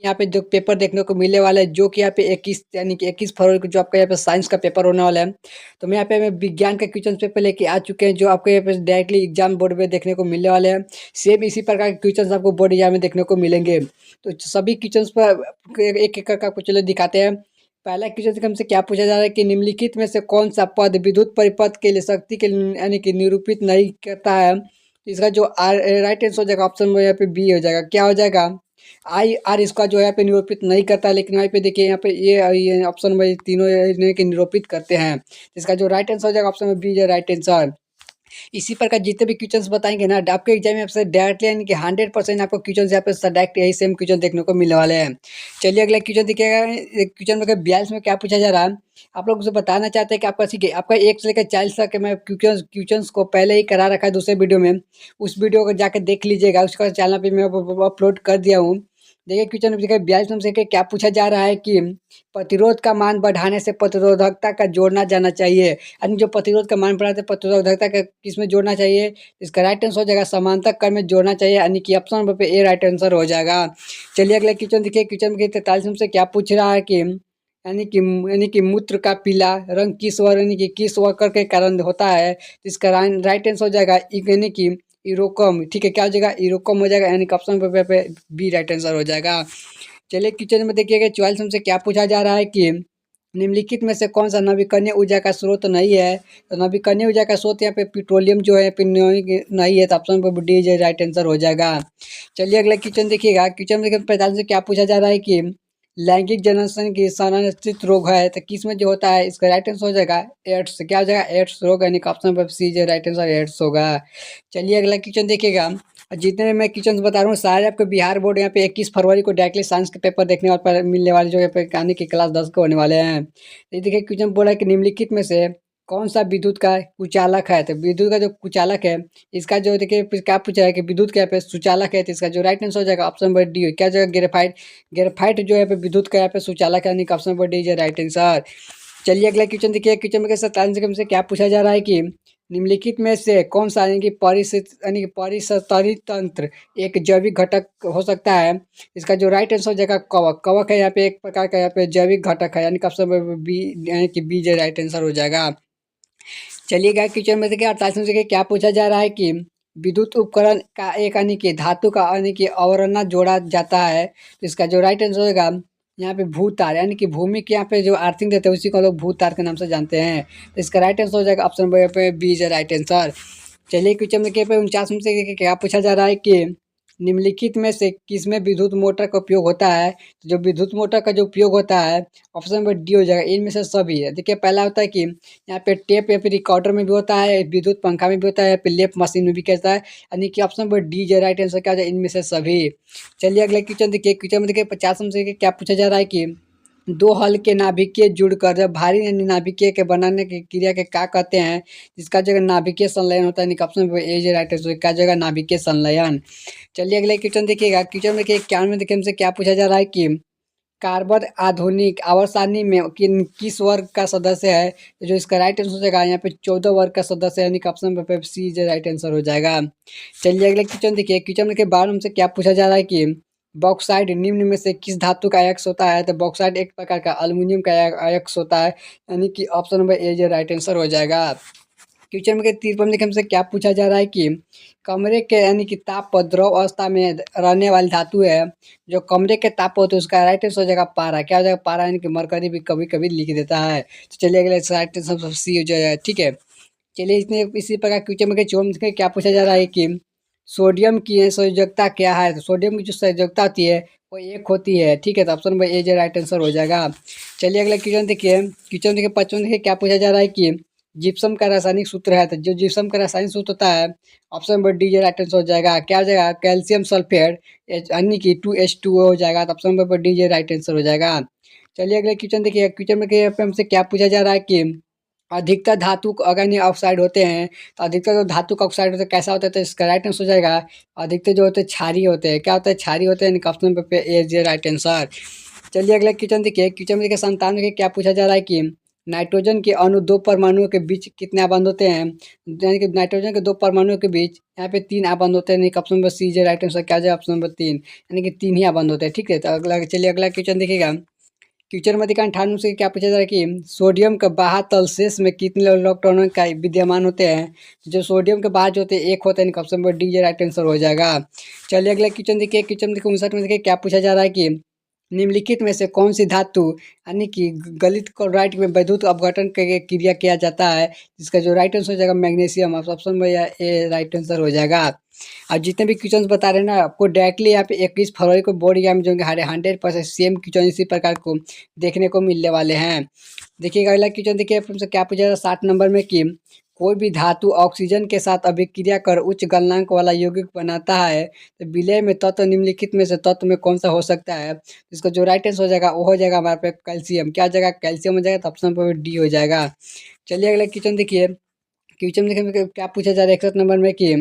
यहाँ पे जो पेपर देखने को मिलने वाला है, जो कि यहाँ पे 21 यानी कि 21 फरवरी को जो आपका यहाँ पे साइंस का पेपर होने वाला है। तो मैं यहाँ पे मैं विज्ञान का क्वेश्चन पेपर लेके आ चुके हैं, जो आपको यहाँ पे डायरेक्टली एग्जाम बोर्ड में देखने को मिलने वाले हैं। सेम इसी प्रकार के क्वेश्चन आपको बोर्ड एग्जाम में देखने को मिलेंगे। तो सभी क्वेश्चन पर एक एक करके आपको चलो दिखाते हैं। पहला क्वेश्चन हमसे क्या पूछा जा रहा है कि निम्नलिखित में से कौन सा पद विद्युत परिपथ के लिए शक्ति के यानी कि निरूपित नहीं करता है। तो इसका जो राइट आंसर हो जाएगा ऑप्शन में यहाँ पे बी हो जाएगा। क्या हो जाएगा, आई आर इसका जो यहाँ पे निरूपित नहीं करता, लेकिन यहाँ पे देखिए यहाँ पे ये ऑप्शन में तीनों के निरूपित करते हैं। इसका जो राइट आंसर हो जाएगा ऑप्शन में बी जो राइट आंसर। इसी प्रकार जितने भी क्वेश्चंस बताएंगे ना आपके एग्जाम में आपसे डायरेक्टली यानी कि 100% आपको क्वेश्चन यहाँ पे डायरेक्ट यही सेम क्वेश्चन देखने को मिलने वाले हैं। चलिए अगला क्वेश्चन देखिएगा। क्वेश्चन में 42 में क्या पूछा जा रहा है, आप लोग उसे बताना चाहते हैं कि आपका 1 से लेकर 40 तक मैं क्वेश्चंस को पहले ही करा रखा है दूसरे वीडियो में। उस वीडियो को जाकर देख लीजिएगा, उसका चैनल पे मैं अपलोड कर दिया हूँ। देखिए क्वेश्चन नंबर 42 में से क्या पूछा जा रहा है कि प्रतिरोध का मान बढ़ाने से प्रतिरोधकता का जोड़ना जाना चाहिए। यानी जो प्रतिरोध का मान बढ़ाते प्रतिरोधकता का किस में जोड़ना चाहिए। इसका राइट आंसर हो जाएगा समांतर क्रम में जोड़ना चाहिए, यानी कि ऑप्शन नंबर पे ए राइट आंसर हो जाएगा। चलिए अगला क्वेश्चन देखिए। क्वेश्चन नंबर 43 से क्या पूछ रहा है कि यानी कि मूत्र का पीला रंग किस वर्ग यानी कि किस वर्कर के कारण होता है। तो इसका राइट आंसर हो जाएगा यानी कि इरोकम। ठीक है, क्या हो जाएगा, इरोकम हो जाएगा, यानी कि ऑप्शन पे बी राइट आंसर हो जाएगा। चलिए क्वेश्चन में देखिएगा 44 हमसे क्या पूछा जा रहा है कि निम्नलिखित में से कौन सा नवीकरणीय ऊर्जा का स्रोत नहीं है। तो नवीकरणीय ऊर्जा का स्रोत यहाँ पे पेट्रोलियम जो है नहीं है, तो ऑप्शन पर डी जो राइट आंसर हो जाएगा। चलिए अगला क्वेश्चन देखिएगा। क्वेश्चन में 45 से क्या पूछा जा रहा है कि लैंगिक जनन की संस्थित रोग है, तो किस में जो होता है। इसका राइट आंसर हो जाएगा एड्स। क्या हो जाएगा, एड्स रोग, यानी कि ऑप्शन पर सी जो राइट आंसर एड्स होगा। चलिए अगला क्वेश्चन देखिएगा। जितने मैं क्वेश्चन बता रहा हूँ सारे आपको बिहार बोर्ड यहाँ पे 21 फरवरी को डायरेक्टली साइंस के पेपर देखने वाले मिलने वाले, जो यहाँ पे कहानी की क्लास 10 के होने वाले हैं। तो देखिए क्वेश्चन बोला है कि निम्नलिखित में से कौन सा विद्युत का कुचालक है। तो विद्युत का जो कुचालक है, इसका जो देखिए क्या पूछा है कि विद्युत का यहाँ पे सुचालक है। तो इसका जो राइट आंसर हो जाएगा ऑप्शन नंबर डी। क्या जाएगा, ग्रेफाइट। ग्रेफाइट जो है विद्युत का यहाँ पे सुचालक है, यानी कि ऑप्शन नंबर डी जो राइट आंसर। चलिए अगला क्वेश्चन देखिए। क्वेश्चन में 47 से क्या पूछा जा रहा है कि निम्नलिखित में से कौन सा यानी कि परिसरी तंत्र एक जैविक घटक हो सकता है। इसका जो राइट आंसर हो जाएगा कवक। कवक है यहाँ पे एक प्रकार का यहाँ पे जैविक घटक है, यानी कि ऑप्शन बी यानी कि बी जो राइट आंसर हो जाएगा। चलिएगा क्वेश्चन में देखिए 48 में से क्या पूछा जा रहा है कि विद्युत उपकरण का एक यानी कि धातु का यानी कि अवरना जोड़ा जाता है। तो इसका जो राइट आंसर होगा यहाँ पे भूतार, यानी कि भूमि के यहाँ पे जो आर्थिंग देते हैं उसी को लोग भूतार के नाम से जानते हैं। तो इसका राइट आंसर हो जाएगा ऑप्शन पे बी इज राइट आंसर। चलिए क्वेश्चन में 49 में से क्या पूछा जा रहा है कि निम्नलिखित में से किसमें विद्युत मोटर का उपयोग होता है। तो जो विद्युत मोटर का जो उपयोग होता है ऑप्शन नंबर डी हो जाएगा, इनमें से सभी है। देखिए पहला होता है कि यहाँ पे टेप या फिर रिकॉर्डर में भी होता है, विद्युत पंखा में भी होता है, फिर लेप मशीन में भी कहता है, यानी कि ऑप्शन नंबर डी जो राइट आंसर क्या हो जाए, इनमें से सभी। चलिए अगला क्वेश्चन देखिए। क्वेश्चन में देखिए 50 में से क्या पूछा जा रहा है कि दो हल के नाभिकीय जुड़कर जब भारी नाभिकीय के बनाने की क्रिया के क्या कहते हैं। जिसका जगह नाभिकीय संलयन होता है, ऑप्शन ए जो राइट आंसर क्या जगह नाभिकीय संलयन। चलिए अगले क्वेश्चन देखिएगा। क्वेश्चन में देखिए 91 देखिए हमसे क्या पूछा जा रहा है कि कार्बन आधुनिक आवर्त सारणी में किस वर्ग का सदस्य है। तो जो इसका राइट आंसर हो जाएगा यहाँ पे 14 वर्ग का सदस्य है, यानी कि ऑप्शन पे सी जो राइट आंसर हो जाएगा। चलिए अगले क्वेश्चन देखिए। क्वेश्चन के बाद हमसे क्या पूछा जा रहा है कि बॉक्साइट निम्न में से किस धातु का अयस्क होता है। तो बॉक्साइट एक प्रकार का एल्युमिनियम का अयस्क होता है, यानी कि ऑप्शन नंबर ए जो राइट आंसर हो जाएगा। क्वेश्चन में 53 देखिए हमसे क्या पूछा जा रहा है कि कमरे के यानी कि ताप पर द्रव अवस्था में रहने वाली धातु है। जो कमरे के ताप होते हैं उसका राइट आंसर हो जाएगा पारा। क्या हो जाएगा, पारा, यानी कि मरकरी भी कभी कभी लिख देता है। तो चलिए अगले राइट आंसर सी हो जाएगा। ठीक है, चलिए इसमें इसी प्रकार क्वेश्चन में क्या पूछा जा रहा है कि सोडियम की संयोजकता क्या है। तो सोडियम की जो संयोजकता होती है वो एक होती है। ठीक है, तो ऑप्शन नंबर ए जो राइट आंसर हो जाएगा। चलिए अगला क्वेश्चन देखिए। क्वेश्चन देखिए 55 देखिए क्या पूछा जा रहा है कि जिप्सम का रासायनिक सूत्र है। तो जो जिप्सम का रासायनिक सूत्र होता है ऑप्शन नंबर डी जो राइट आंसर हो जाएगा। क्या हो जाएगा, कैल्शियम सल्फेट यानी कि 2H2O हो जाएगा। तो ऑप्शन नंबर डी जो राइट आंसर हो जाएगा। चलिए अगले क्वेश्चन देखिए। क्वेश्चन में हमसे क्या पूछा जा रहा है कि अधिकतर धातु अगर ऑक्साइड होते हैं, तो अधिकतर जो धातु का ऑक्साइड होता है कैसा होता है। तो इसका राइट आंसर हो जाएगा अधिकतर जो होते हैं क्षारीय होते हैं। क्या होता है, क्षारीय होते हैं, ऑप्शन पे ए जे राइट आंसर। चलिए अगला क्वेश्चन देखिए। क्वेश्चन में देखिए 97 में क्या पूछा जा रहा है कि नाइट्रोजन के अणु 2 परमाणुओं के बीच कितने आबंध होते हैं? यानी कि नाइट्रोजन के 2 परमाणुओं के बीच यहाँ पे 3 आबंध होते हैं, यानी कि option number C is right answer. क्या जाए ऑप्शन नंबर 3, यानी कि 3 ही आबंध होते हैं। ठीक है, तो अगला चलिए अगला क्वेश्चन देखिएगा। क्वेश्चन में देखिए 98 से क्या पूछा जा रहा है कि सोडियम का बाह्य तल शेष में कितने इलेक्ट्रॉनों का विद्यमान होते हैं? जो सोडियम के बाहर जो होते हैं एक होता है, option number D right answer हो जाएगा। चलिए अगला क्वेश्चन देखिए। क्वेश्चन देखिए 59 में देखिए क्या पूछा जा रहा है कि निम्नलिखित में से कौन सी धातु यानी कि गलित क्लोराइड में वैद्युत अपघटन के क्रिया किया जाता है? जिसका जो राइट आंसर हो जाएगा मैग्नीशियम। ऑप्शन में ए राइट आंसर हो जाएगा। अब जितने भी क्वेश्चन बता रहे हैं ना, आपको डायरेक्टली यहाँ पे 21 फरवरी को बोर्ड एग्जाम जो 100% सेम क्वेश्चन इसी प्रकार को देखने को मिलने वाले हैं। देखिएगा अगला क्वेश्चन देखिए आपसे क्या पूछा जाएगा 60 नंबर में कि कोई भी धातु ऑक्सीजन के साथ अभिक्रिया कर उच्च गलनांक वाला यौगिक बनाता है, तो विलय में तत्व निम्नलिखित में से तत्व में कौन सा हो सकता है? इसका जो राइट आंसर हो जाएगा वो हो जाएगा हमारे पे कैल्शियम। क्या हो जाएगा? कैल्शियम हो जाएगा, तो ऑप्शन पर डी हो जाएगा। चलिए अगला क्वेश्चन देखिए। क्वेश्चन देखने में क्या पूछा जा रहा है 61 नंबर में कि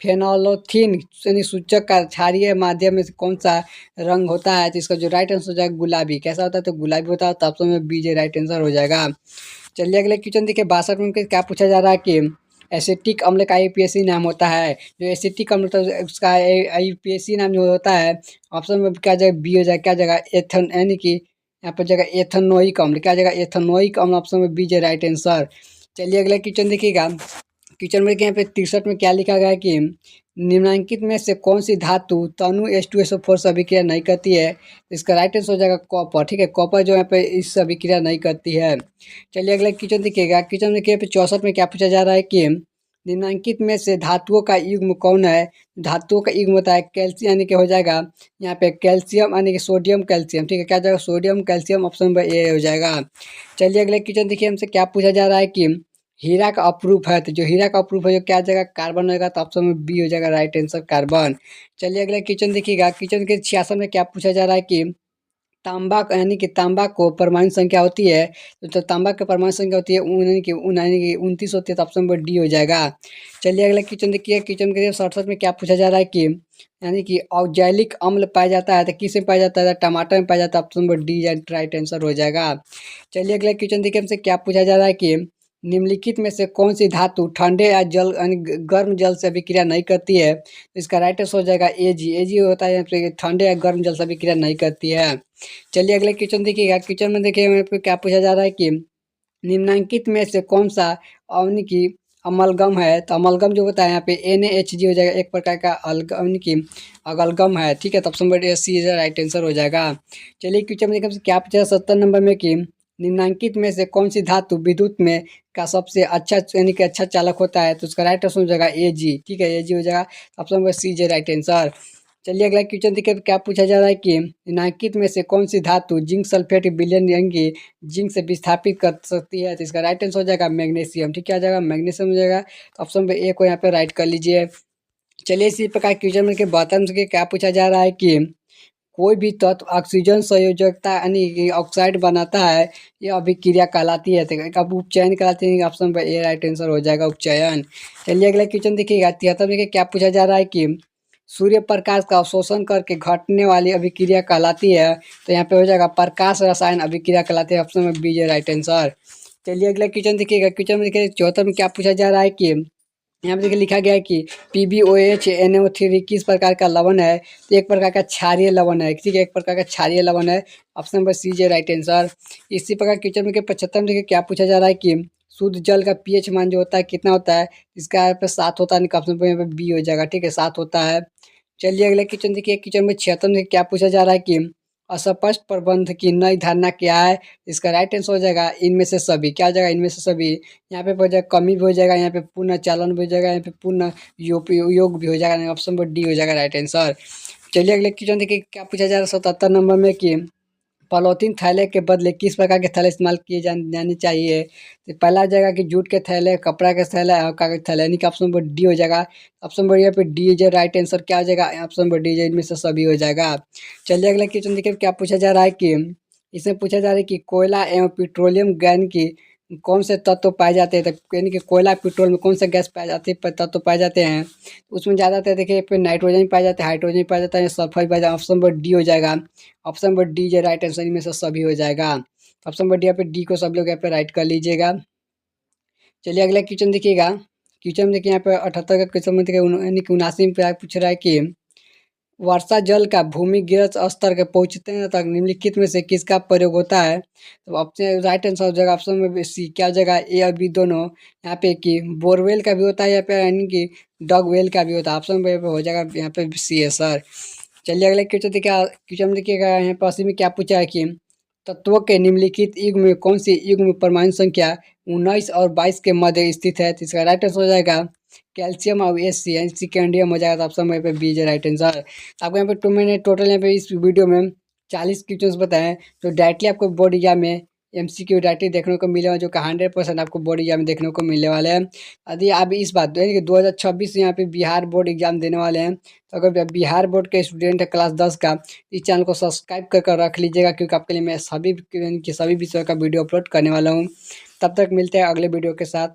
फेनोलोथीन यानी सूचक का क्षारीय माध्यम में से कौन सा रंग होता है? तो इसका जो राइट आंसर हो जाएगा गुलाबी। कैसा होता है? तो गुलाबी होता है, तो ऑप्शन में बी जे राइट आंसर हो जाएगा। चलिए अगले क्वेश्चन देखिए 62 में क्या पूछा जा रहा है कि एसिटिक अम्ल का आईयूपीएसी नाम होता है। जो एसिटिक अम्ल होता है उसका आईयूपीएसी नाम जो होता है, ऑप्शन में क्या जाएगा? बी हो जाएगा। क्या जाएगा? एथन, यानी कि यहाँ पर जाएगा एथनोइक अम्ल। क्या जाएगा? एथनोइक अम्ल। ऑप्शन में बी जे राइट आंसर। चलिए अगला क्वेश्चन देखिएगा। क्वेश्चन में यहाँ पे 63 में क्या लिखा गया है कि निम्नलिखित में से कौन सी धातु तनु H2SO4 से अभिक्रिया नहीं करती है? तो इसका राइट आंसर हो जाएगा कॉपर। ठीक है, कॉपर जो यहाँ पे इससे अभिक्रिया नहीं करती है। चलिए अगला क्वेश्चन देखिएगा। क्वेश्चन देखिए पे 64 में क्या पूछा जा रहा है कि निम्नलिखित में से धातुओं का युग्म कौन है? धातुओं का युग्म होता है कैल्शियम, यानी कि हो जाएगा यहाँ पे कैल्शियम, यानी कि सोडियम कैल्शियम। ठीक है, क्या जाएगा? Sodium calcium. Option number A हो जाएगा। चलिए अगले क्वेश्चन देखिए हमसे क्या पूछा जा रहा है कि हीरा का अप्रूफ है, तो जो हीरा का अप्रूफ है जो क्या जाएगा? कार्बन होगा, तो ऑप्शन में बी हो जाएगा राइट आंसर कार्बन। चलिए अगला क्वेश्चन देखिएगा। क्वेश्चन के 66 में क्या पूछा जा रहा है कि तांबा यानी कि तांबा को परमाणु संख्या होती है, तो तांबा की परमाणु संख्या होती है यानी कि 29 होती है, तो ऑप्शन नंबर डी हो जाएगा। चलिए अगला क्वेश्चन देखिए। क्वेश्चन के 67 में क्या पूछा जा रहा है कि यानी कि ऑक्जैलिक अम्ल पाया जाता है, तो किस में पाया जाता है? टमाटर में पाया जाता है। Option number D right answer हो जाएगा। चलिए अगला क्वेश्चन देखिए हमसे क्या पूछा जा रहा है कि निम्नलिखित में से कौन सी धातु ठंडे या जल यानी गर्म जल से अभिक्रिया नहीं करती है? तो इसका राइट आंसर हो जाएगा एजी। एजी होता है यहाँ पे ठंडे या गर्म जल से अभिक्रिया नहीं करती है। चलिए अगले क्वेश्चन देखिएगा। क्वेश्चन में देखिए यहाँ पे क्या पूछा जा रहा है कि निम्नलिखित में से कौन सा यानी कि अमलगम है? तो अमलगम जो होता है यहाँ पे NaHG हो जाएगा, एक प्रकार का यानी कि अगलगम है। ठीक है, तो option number C right answer हो जाएगा। चलिए क्वेश्चन में देखिए क्या पूछा 70 नंबर में कि निम्नलिखित में से कौन सी धातु विद्युत में का सबसे अच्छा यानी कि अच्छा चालक होता है? तो उसका राइट आंसर हो जाएगा एजी। ठीक है, एजी हो जाएगा, option number C right answer. चलिए अगला क्वेश्चन देखिए क्या पूछा जा रहा है कि निम्नलिखित में से कौन सी धातु जिंक सल्फेट विलयन यानी कि जिंक से विस्थापित कर सकती है? तो इसका राइट आंसर हो जाएगा मैग्नीशियम। ठीक है, आ जाएगा मैग्नीशियम हो जाएगा, तो ऑप्शन पे ए को यहाँ पे राइट कर लीजिए। चलिए इसी प्रकार क्वेश्चन में के बॉटम से क्या पूछा जा रहा है कि कोई भी तत्व ऑक्सीजन संयोजकता यानी कि ऑक्साइड बनाता है, ये अभिक्रिया कहलाती है। तो अब उपचयन कहलाती है। ऑप्शन पर ए राइट आंसर हो जाएगा उपचयन। चलिए अगला क्वेश्चन देखिएगा 73 में क्या पूछा जा रहा है कि सूर्य प्रकाश का अवशोषण करके घटने वाली अभिक्रिया कहलाती है? तो यहाँ पे हो जाएगा प्रकाश रसायन अभिक्रिया कहलाती है। ऑप्शन में बी है राइट आंसर। चलिए अगला क्वेश्चन देखिएगा। क्वेश्चन में देखिए 74 में क्या पूछा जा रहा है कि यहाँ पे देखिए लिखा गया है कि PbOH NO3 किस प्रकार का लवण है? तो एक प्रकार का क्षारीय लवण है। ठीक है, एक प्रकार का क्षारीय लवण है। ऑप्शन नंबर सी जे राइट आंसर। इसी प्रकार क्वेश्चन में 75 में देखिए क्या पूछा जा रहा है कि शुद्ध जल का pH मान जो होता है कितना होता है? इसका यहाँ पे 7 होता है, ऑप्शन पे यहाँ पे बी हो जाएगा। ठीक है, 7 होता है। चलिए अगले क्वेश्चन देखिए। क्वेश्चन में 76 में क्या पूछा जा रहा है कि अस्पष्ट प्रबंध की नई धारणा क्या है? इसका राइट आंसर हो जाएगा इनमें से सभी। क्या हो जाएगा? इनमें से सभी। यहाँ पे हो जाएगा कमी भी हो जाएगा, यहाँ पे पूर्ण चालन भी हो जाएगा, यहाँ पे पूर्ण योग भी हो जाएगा। ऑप्शन नंबर डी हो जाएगा राइट आंसर। चलिए अगले क्वेश्चन देखिए क्या पूछा जा रहा है 77 नंबर में कि पॉलीथीन थैले के बदले किस प्रकार के थैले इस्तेमाल किए जाने चाहिए? तो पहला हो जाएगा कि जूट के थैले, कपड़ा के थैले और कागज थैले, यानी कि ऑप्शन नंबर डी हो जाएगा। ऑप्शन नंबर यहाँ पे डी जो राइट आंसर क्या हो जाएगा? ऑप्शन नंबर डी इनमें से सभी हो जाएगा। चलिए अगला क्वेश्चन देखिए क्या पूछा जा रहा है कि इसमें पूछा जा रहा है कि कोयला एवं पेट्रोलियम गैन की कौन से तत्व पाए जाते हैं? तो यानी कि कोयला पेट्रोल में कौन से गैस पाए जाते हैं, तत्व पाए जाते हैं? उसमें ज़्यादातर देखिए पे नाइट्रोजन पाया जाता है, हाइड्रोजन पाया जाता है, सल्फर पाया जाता है। ऑप्शन नंबर डी हो जाएगा। ऑप्शन नंबर डी जो राइट आंसर इनमें से सभी हो जाएगा। ऑप्शन नंबर डी यहाँ पे डी को सब लोग यहाँ पे राइट कर लीजिएगा। चलिए अगला क्वेश्चन देखिएगा। क्वेश्चन में देखिए यहाँ पे 78 का क्वेश्चन में देखिए यानी कि 79 में पूछ रहा है कि वर्षा जल का भूमिगत स्तर के पहुंचने तक निम्नलिखित में से किसका प्रयोग होता है? तो ऑप्शन राइट आंसर हो जाएगा ऑप्शन में सी, क्या हो जाएगा ए और बी दोनों। यहाँ पे कि बोरवेल का भी होता है यहाँ पे, यानी कि डॉग वेल का भी होता है। ऑप्शन पे हो जाएगा यहाँ पे सी है सर। चलिए अगले क्वेश्चन देखिए। क्वेश्चन देखिएगा यहाँ पर 80 में क्या पूछा है कि तत्वों के निम्नलिखित युग्म में कौन सी युग्म परमाणु संख्या 19 और 22 के मध्य स्थित है? तो इसका राइट आंसर हो जाएगा कैल्शियम और एस सी सेकेंडियम हो जाएगा। तो ऑप्शन में पे बी है राइट आंसर। आपको यहाँ पे मैंने टोटल यहाँ पे इस वीडियो में 40 क्वेश्चन बताए जो डायरेक्टली आपको बोर्ड एग्जाम में MCQ डायरेक्टली देखने को मिले, जो कि 100% आपको बोर्ड एग्जाम में देखने को मिलने वाले हैं। यदि आप इस बात यानी कि 2026 यहाँ पे बिहार बोर्ड एग्जाम देने वाले हैं, तो अगर बिहार बोर्ड के स्टूडेंट है क्लास 10 का, इस चैनल को सब्सक्राइब कर रख लीजिएगा, क्योंकि आपके लिए मैं सभी विषयों का वीडियो अपलोड करने वाला हूँ। तब तक मिलते हैं अगले वीडियो के साथ।